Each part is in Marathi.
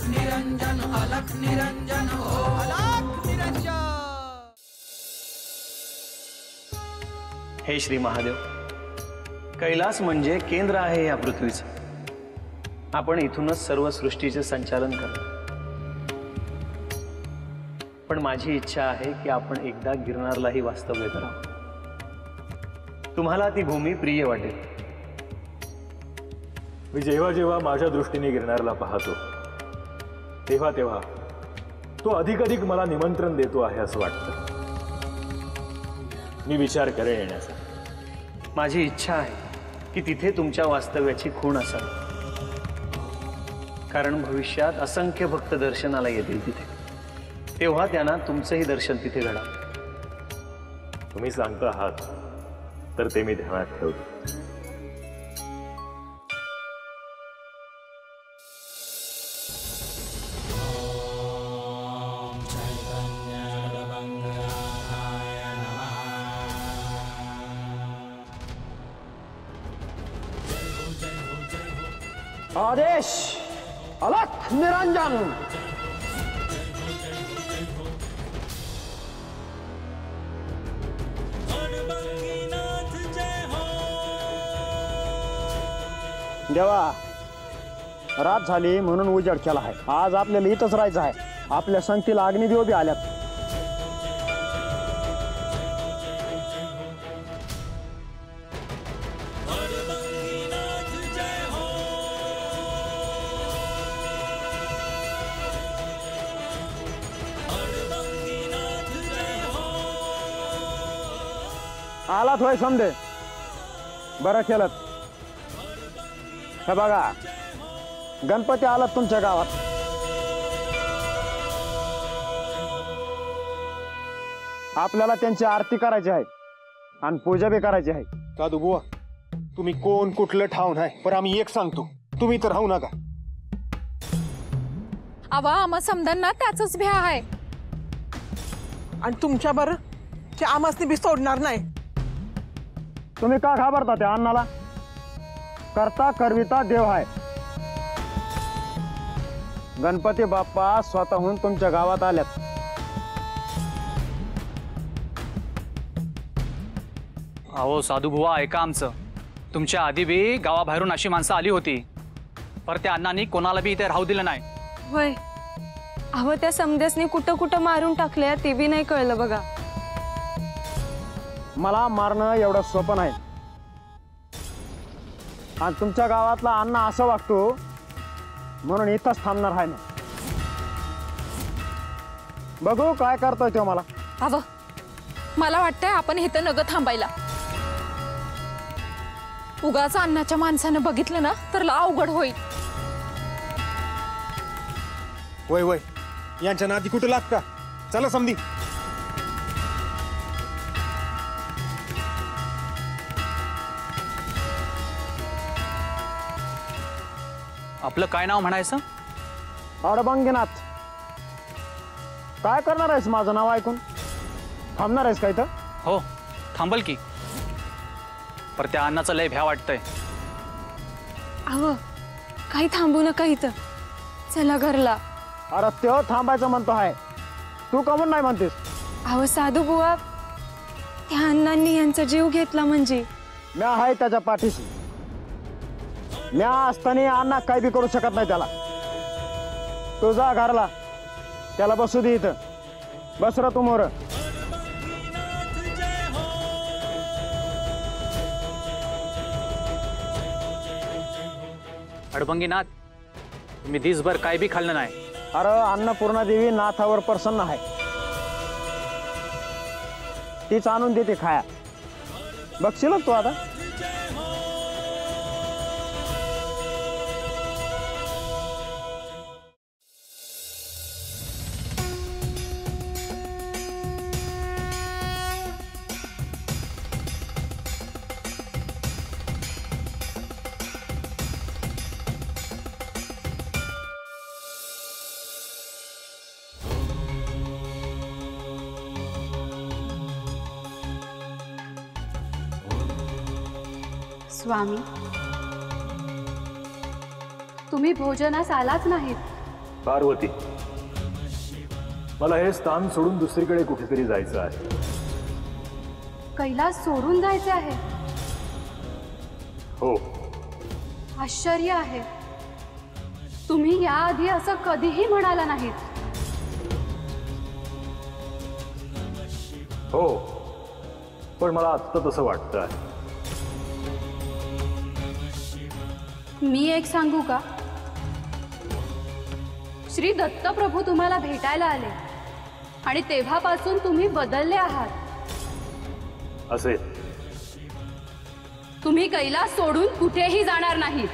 निरंजन अलख निरंजन हो अलख निरंजन। हे श्री महादेव, कैलास म्हणजे केंद्र आहे या पृथ्वीचं। आपण इथूनच सर्व सृष्टीचे संचालन करतो। पण माझी इच्छा आहे की आपण एकदा गिरनारलाही वास्तव्य करावं। तुम्हाला ती भूमी प्रिय वाटेल। मी जेव्हा जेव्हा माझ्या दृष्टीने गिरनारला पाहतो तेव्हा तेव्हा तो अधिक मला निमंत्रण देतो आहे असं वाटतं। मी विचार करेन येण्याचा। माझी इच्छा आहे की तिथे तुमच्या वास्तव्याची खूण असावी, कारण भविष्यात असंख्य भक्त दर्शनाला येतील तिथे। तेव्हा त्यांना तुमचंही दर्शन तिथे घडावं। तुम्ही सांगता आहात तर ते मी ध्यानात ठेवतो। आदेश अलख निरंजन। देवा, रात झाली म्हणून उजेड केला आहे। आज आपल्याला इथंच राहायचं आहे। आपल्या संगतीला अग्निदेव बी आल्यात। आलात होय समजे, बरं केलं। हे बघा, गणपती आलात तुमच्या गावात। आपल्याला त्यांची आरती करायची आहे आणि पूजा बी करायची आहे। साधू बुवा, तुम्ही कोण कुठलं ठाव नाही, पण आम्ही एक सांगतो, तुम्ही तर राहू नका। आवा आम्हा समजांना त्याच भ्या आहे आणि तुमच्या बरं ते आमासनी बी सोडणार नाही। तुम्ही का घाबरता त्या अण्णाला? करता करविता देव आहे। गणपती बाप्पा स्वतःहून तुमच्या गावात आल्यात। अहो साधूभुवा, ऐका आमचं। तुमच्या आधी बी गावाबाहेरून अशी माणसं आली होती, पर त्या अण्णांनी कोणाला बी इथे राहू दिलं नाही। होय, अहो त्या समदेसनी कुठं कुठं मारून टाकल्या ते बी नाही कळलं बघा। मला मारणं एवढं सोपं नाही। आणि तुमच्या गावातला अण्णा असं वागतो म्हणून इथंच थांबणार आहे ना। बघू काय करतोय तो मला। अव मला वाटतंय आपण इथं नग थांबायला। उगाच अण्णाच्या माणसानं बघितलं ना तर ला अवघड होईल। वय वय, यांच्या नादी कुठे लागता? चला समधी। आपलं काय नाव म्हणायचं? अडबंगीनाथ। काय करणार आहेस माझं नाव ऐकून? थांबणार आहेस का इथं? हो, थांबल की, पर त्या अण्णाचं लय भ्या वाटतंय। अव काही थांबू नका इथं, चला घरला। अरे तो थांबायचं म्हणतो आहे, तू कमून नाही म्हणतेस? अहो साधू बुवा, त्या अण्णांनी यांचा जीव घेतला म्हणजे मी आहे त्याच्या पाठीशी। मी असताना अण्णा काही बी करू शकत नाही त्याला। तू जा घरला, त्याला बसू दे इथं। बस र तू मोर। अडबंगीनाथ, तुम्ही दिसभर काय बी खाल्लं नाही। अरे अन्नपूर्णा देवी नाथावर प्रसन्न आहे, तीच आणून देते खाया। बघशील तू आता। स्वामी, तुम्ही भोजनास आलाच नाहीत, पार्वती, मला हे स्थान सोडून दुसरीकडे कुठेतरी जायचं आहे. कैलास सोडून जायचे आहे? हो. आश्चर्य आहे, तुम्ही याआधी असं कधीही म्हणाला नाहीत. हो, पण मला आत्ता तसं वाटतं आहे. मी एक सांगू का? श्री दत्तप्रभू तुम्हाला भेटायला आले आणि तेव्हापासून तुम्ही बदलले आहात. असे तुम्ही कैलास सोडून कुठेही जाणार नाहीत.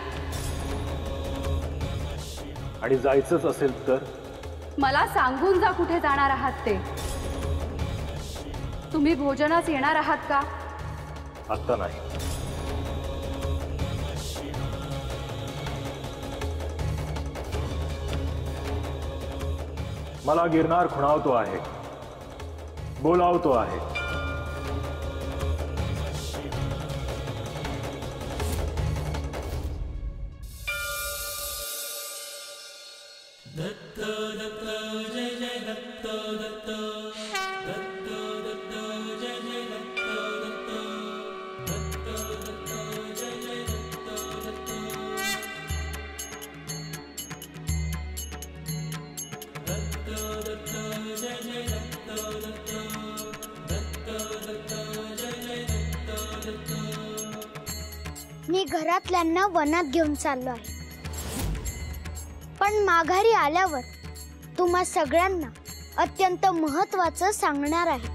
आणि जायचंच असेल तर मला सांगून जा कुठे जाणार आहात ते. तुम्ही भोजनास येणार आहात का? आत्ता नाही. मला गिरनार खुणावतो आहे, बोलावतो आहे. मी घरातल्यांना वनात घेऊन चाललो आहे, पण माघारी आल्यावर तुम्हा सगळ्यांना अत्यंत महत्त्वाचं सांगणार आहे.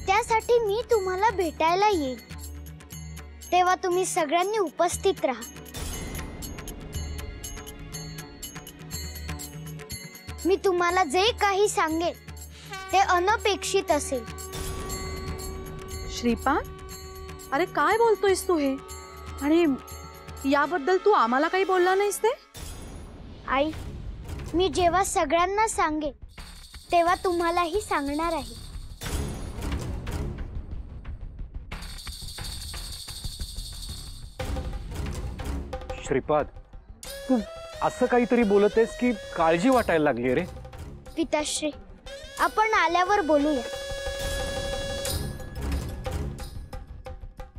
त्यासाठी मी तुम्हाला भेटायला येईन, तेव्हा तुम्ही सगळ्यांनी उपस्थित राहा. मी तुम्हाला जे काही सांगेन ते अनपेक्षित असेल. श्रीपाद, अरे काय बोलतोयस तू हे? आणि याबद्दल तू आम्हाला काही बोलला नाहीस ते? आई, मी जेव्हा सगळ्यांना सांगेन तेव्हा तुम्हालाही सांगणार आहे. श्रीपाद, तू असं काहीतरी बोलतेस की काळजी वाटायला लागली रे. पिताश्री, आपण आल्यावर बोलूया.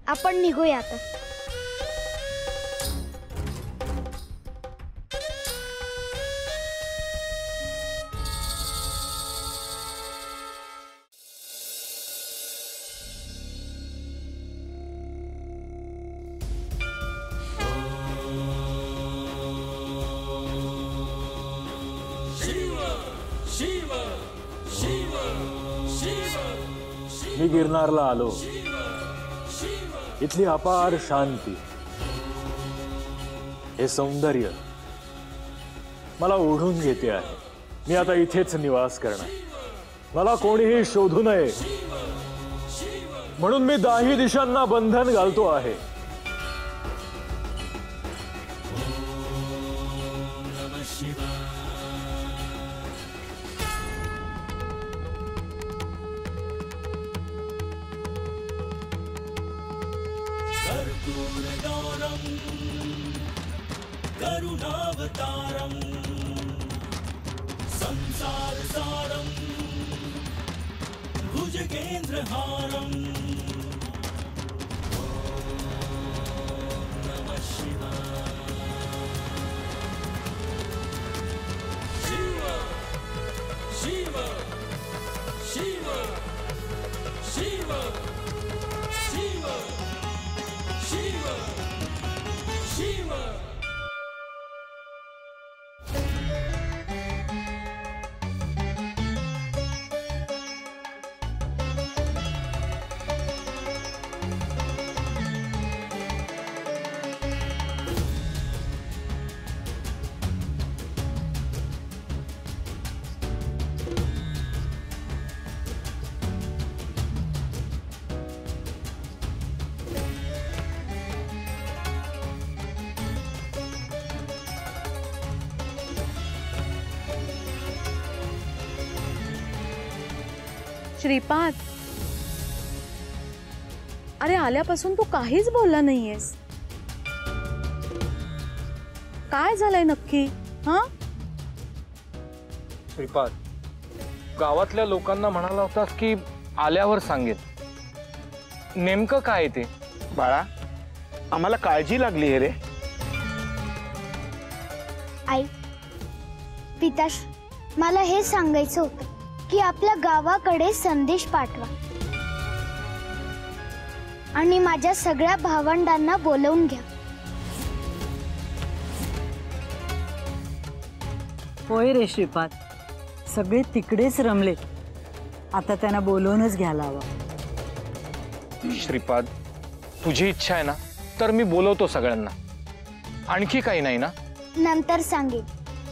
आपण निघूया आता. मी गिरनारला आलो. इथली अपार शांती, हे सौंदर्य मला ओढून घेते आहे. मी आता इथेच निवास करणार. मला कोणीही शोधू नये म्हणून मी 10 दिशांना बंधन घालतो आहे. करुणावतारम् संसारसारम् भुजगेन्द्रहारम् नमः शिवाय. शिव शिव शिव शिव शिव शिव शिव. श्रीपाद, अरे आल्यापासून तू काहीच बोलला नाहीयेस. काय झालंय नक्की? हा, श्रीपाद, गावातल्या लोकांना म्हणाला होतास की आल्यावर सांगेन. नेमकं काय ते? बाळा, आम्हाला काळजी लागली आहे रे. आई, पिताश, मला हे सांगायचं होतं की आपल्या गावाकडे संदेश पाठवा आणि माझ्या सगळ्या भावंडांना बोलवून घ्या. होय रे श्रीपाद, सगळे तिकडेच रमले. आता त्यांना बोलवूनच घ्यायला हवं. श्रीपाद, तुझी इच्छा आहे ना तर मी बोलवतो सगळ्यांना. आणखी काही नाही ना? नंतर सांगेन.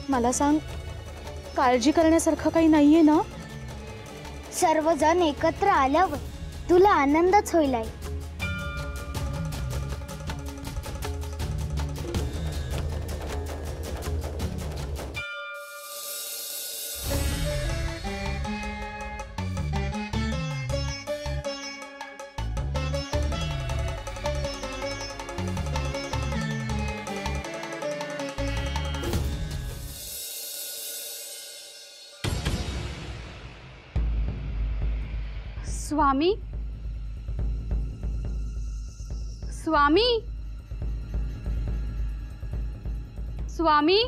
मला सांग, काळजी करण्यासारखं काही नाहीये ना? सर्वजण एकत्र आल्यावर तुला आनंदच होईल आई. स्वामी, स्वामी, स्वामी,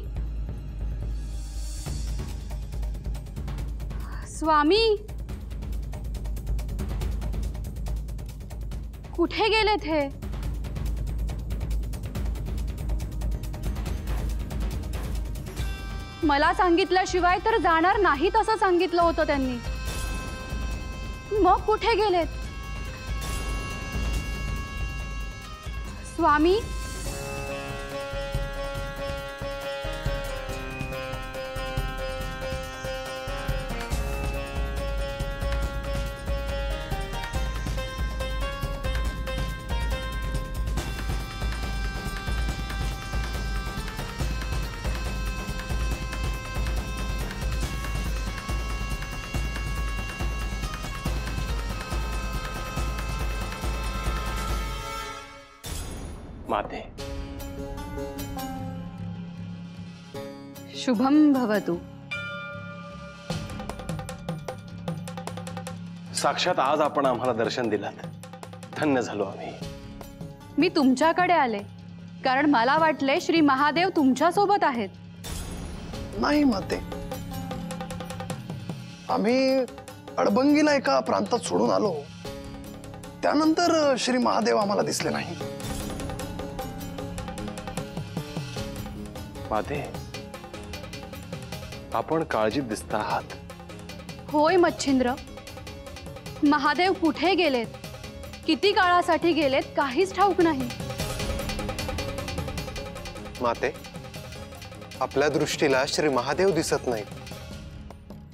स्वामी, कुठे गेलेत हे? मला सांगितल्याशिवाय तर जाणार नाहीत असं सांगितलं होतं त्यांनी. मग कुठे गेलेत? स्वामी, माते, शुभम भवतु. साक्षात आज आपण आम्हाला दर्शन दिलात. धन्य झालो आम्ही. मी तुमच्याकडे आले कारण मला वाटले श्री महादेव तुमच्या सोबत आहेत. नाही माते, आम्ही अडबंगीला एका प्रांतात सोडून आलो. त्यानंतर श्री महादेव आम्हाला दिसले नाही. माते, आपण काळजीत दिसता आहात. होय मच्छिंद्र, महादेव कुठे गेलेत, किती काळासाठी गेलेत काहीच ठाऊक नाही. माते, आपल्या दृष्टीला श्री महादेव दिसत नाही,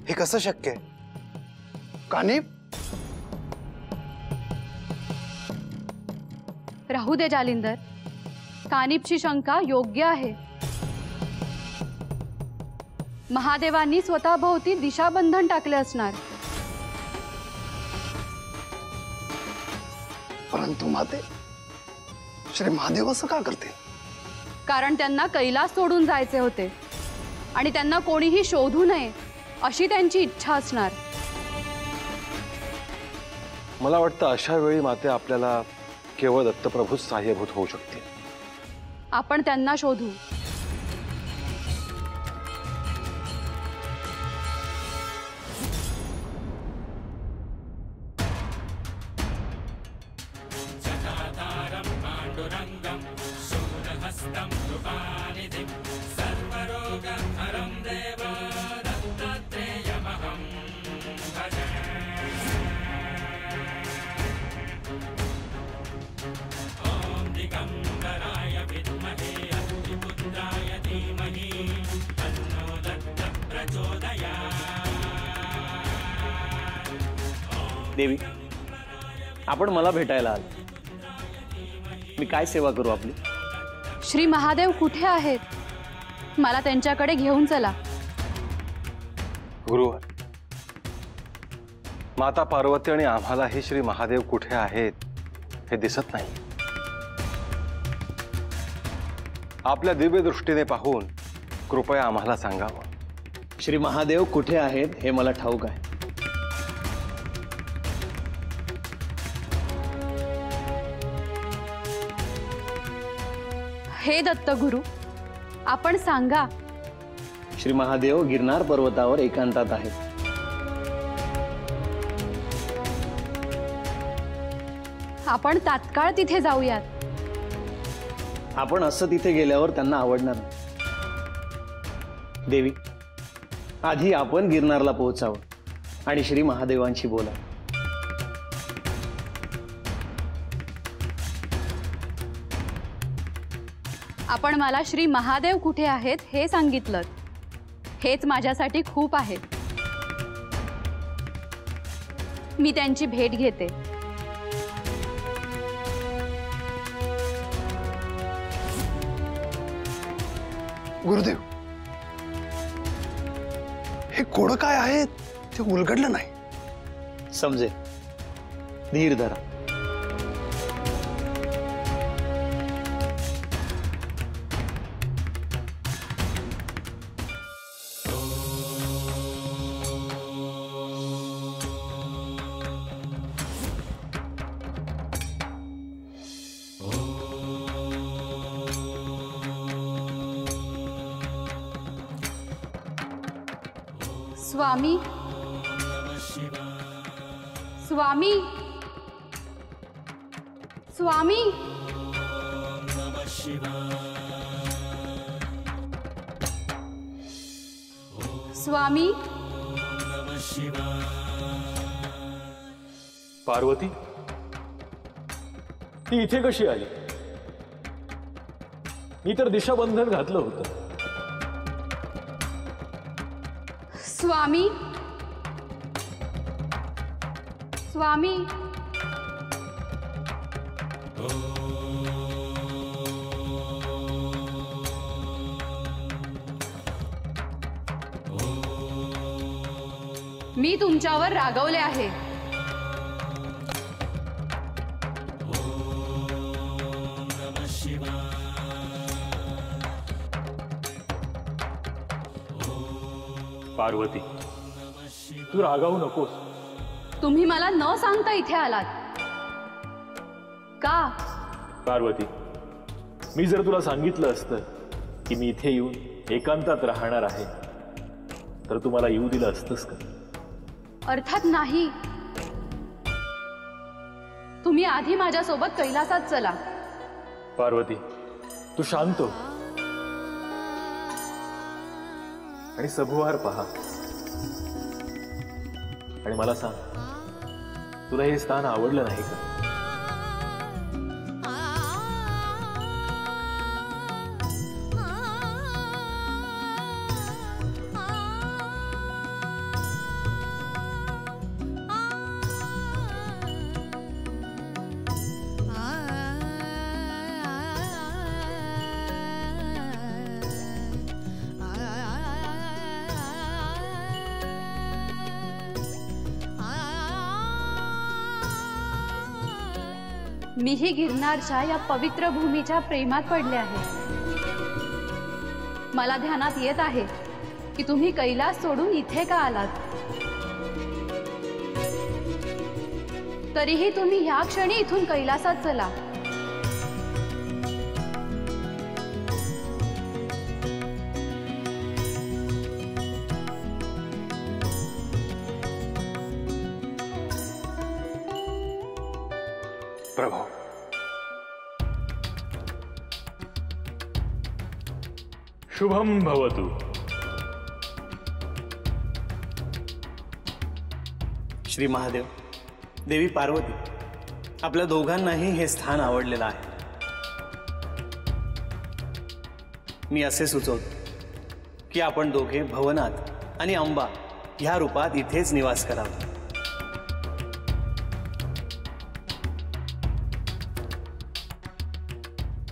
हे कसं शक्य आहे? कानिप, राहू दे जालिंदर, कानिपची शंका योग्य आहे. महादेवांनी स्वतःभोवती दिशाबंधन टाकले असणार. परंतु माते, श्री महादेव असं का करते? कारण त्यांना कैलास सोडून जायचे होते आणि त्यांना कोणीही शोधू नये अशी त्यांची इच्छा असणार. मला वाटतं अशा वेळी माते आपल्याला केवळ दत्तप्रभूच सहाय्यभूत होऊ शकतील. आपण त्यांना शोधू. देवी, आपण मला भेटायला आल. मी काय सेवा करू आपली? श्री महादेव कुठे आहेत? मला त्यांच्याकडे घेऊन चला. गुरुवर, माता पार्वती आणि आम्हाला हे श्री महादेव कुठे आहेत हे दिसत नाही. आपल्या दिव्य दृष्टीने पाहून कृपया आम्हाला सांगावं. श्री महादेव कुठे आहेत हे मला ठाऊक आहे. हे दत्तगुरु, आपण सांगा. श्री महादेव गिरनार पर्वतावर एकांतात आहेत. आपण तात्काळ तिथे जाऊयात. आपण असं तिथे गेल्यावर त्यांना आवडणार नाही. देवी, आधी आपण गिरनारला पोहोचावं आणि श्री महादेवांशी बोला. आपण मला श्री महादेव कुठे आहेत हे सांगितलं, हेच माझ्यासाठी खूप आहे. मी त्यांची भेट घेते. गुरुदेव, हे कोडं काय आहे ते उलगडलं नाही. समजे, धीर धरा. स्वामी, स्वामी, स्वामी. स्वामी. पार्वती, ती इथे कशी आली? मी तर दिशाबंधन घातलं होतं. स्वामी, स्वामी. मी तुमच्यावर रागवले आहे. पार्वती, तू रागावू नकोस. तुम्ही मला न सांगता इथे आलात का? पार्वती, मी जर तुला सांगितलं असतं की मी इथे येऊन एकांतात राहणार आहे तर तू मला येऊ दिलं असतंस का? अर्थात नाही. तुम्ही आधी माझ्यासोबत कैलासात चला. पार्वती, तू शांत हो आणि सभोवार पहा आणि मला सांग, तुला हे स्थान आवडलं नाही का? मीही गिरनारच्या या पवित्र भूमीच्या प्रेमात पडले आहे. मला ध्यानात येत आहे की तुम्ही कैलास सोडून इथे का आलात. तरीही तुम्ही ह्या क्षणी इथून कैलासात चला. प्रभू, शुभम भवतु. श्री महादेव, देवी पार्वती, आपल्या दोघांनाही हे स्थान आवडलेलं आहे. मी असे सुचवतो की आपण दोघे भवनात आणि अंबा ह्या रूपात इथेच निवास करावा.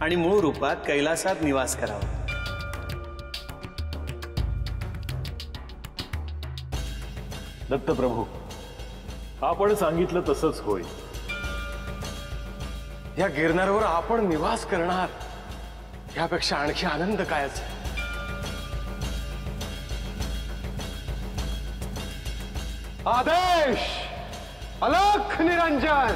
आणि मूळ रूपात कैलासात निवास करावा. दत्तप्रभू, आपण सांगितलं तसंच होईल. या गिरनारवर आपण निवास करणार यापेक्षा आणखी आनंद कायच. आदेश अलख निरंजन.